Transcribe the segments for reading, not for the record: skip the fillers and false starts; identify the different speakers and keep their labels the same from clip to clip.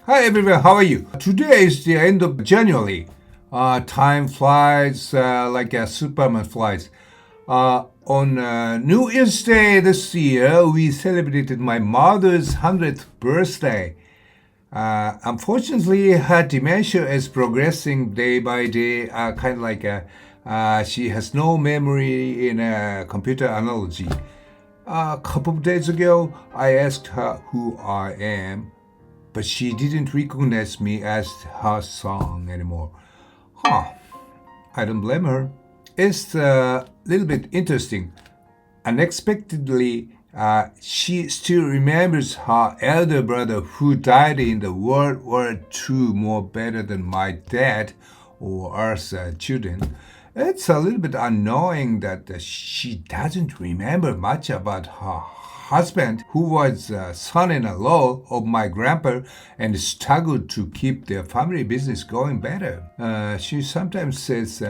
Speaker 1: Hi everyone, how are you? Today is the end of January. Time flies like a Superman flies. On New Year's Day this year, we celebrated my mother's 100th birthday. Unfortunately, her dementia is progressing day by day, kind of like she has no memory in a computer analogy. A couple of days ago, I asked her who I am, but she didn't recognize me as her son anymore. Huh, I don't blame her. It's a little bit interesting. Unexpectedly, she still remembers her elder brother who died in the World War II more better than my dad or us children. It's a little bit annoying that she doesn't remember much about her husband, who was son-in-law of my grandpa and struggled to keep their family business going better. She sometimes says,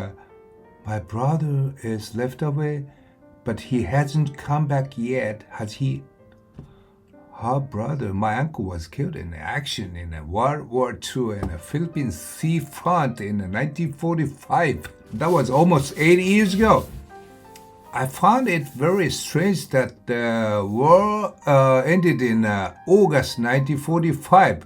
Speaker 1: my brother is left away, but he hasn't come back yet, has he? Her brother, my uncle, was killed in action in World War II in the Philippine sea front in 1945. That was almost 80 years ago. I found it very strange that the war ended in August 1945,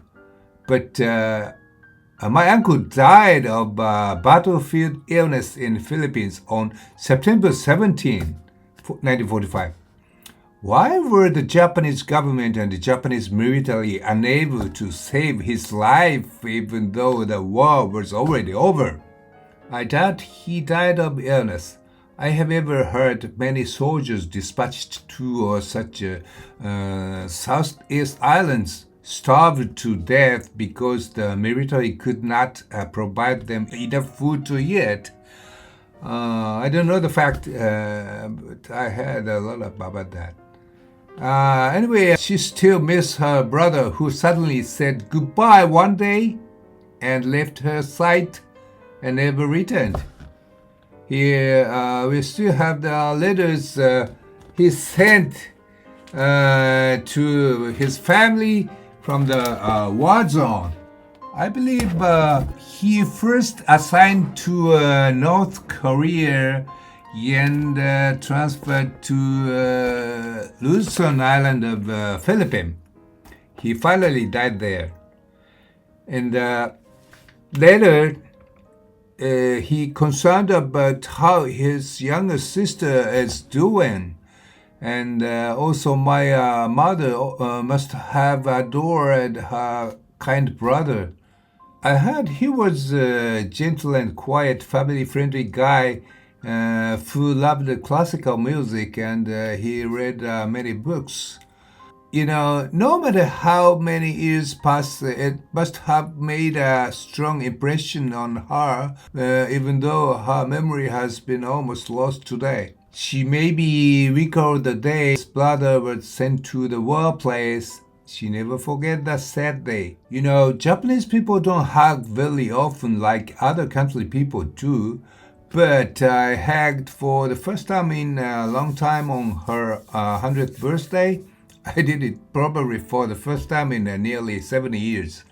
Speaker 1: but my uncle died of battlefield illness in Philippines on September 17, 1945. Why were the Japanese government and the Japanese military unable to save his life even though the war was already over? I doubt he died of illness. I have ever heard many soldiers dispatched to such Southeast Islands starved to death because the military could not provide them enough food to eat. I don't know the fact, but I heard a lot about that. Anyway, she still misses her brother who suddenly said goodbye one day and left her sight and never returned. Here, we still have the letters he sent to his family from the war zone. I believe he first assigned to North Korea and transferred to Luzon Island of Philippines. He finally died there. And later, he concerned about how his younger sister is doing. And also my mother must have adored her kind brother. I heard he was a gentle and quiet, family-friendly guy who loved classical music and he read many books. You know, no matter how many years pass, it must have made a strong impression on her, even though her memory has been almost lost today. She maybe recalled the day his brother was sent to the workplace. She never forget that sad day. You know, Japanese people don't hug very often like other country people do, but I hugged for the first time in a long time on her 100th birthday. I did it probably for the first time in nearly 70 years.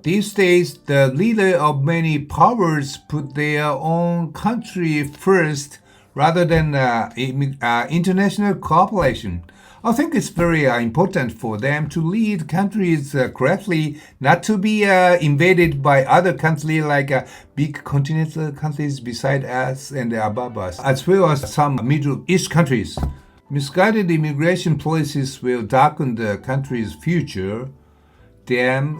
Speaker 1: These days, the leader of many powers put their own country first rather than international cooperation. I think it's very important for them to lead countries correctly, not to be invaded by other countries like big continental countries beside us and above us, as well as some Middle East countries. Misguided immigration policies will darken the country's future. Damn,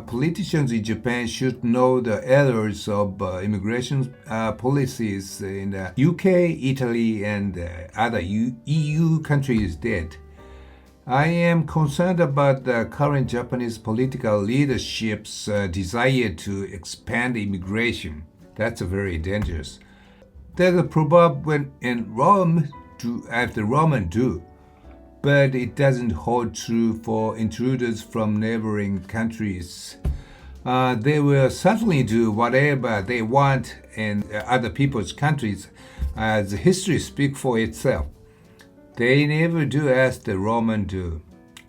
Speaker 1: politicians in Japan should know the errors of immigration policies in the UK, Italy, and other EU countries did. I am concerned about the current Japanese political leadership's desire to expand immigration. That's very dangerous. There's a proverb when in Rome, do as the Romans do, but it doesn't hold true for intruders from neighboring countries. They will certainly do whatever they want in other people's countries, as history speaks for itself. They never do as the Romans do.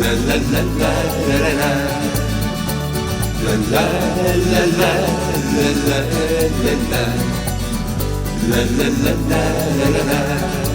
Speaker 2: La la la la la la la. La la la la la la la la. La la la la la la la.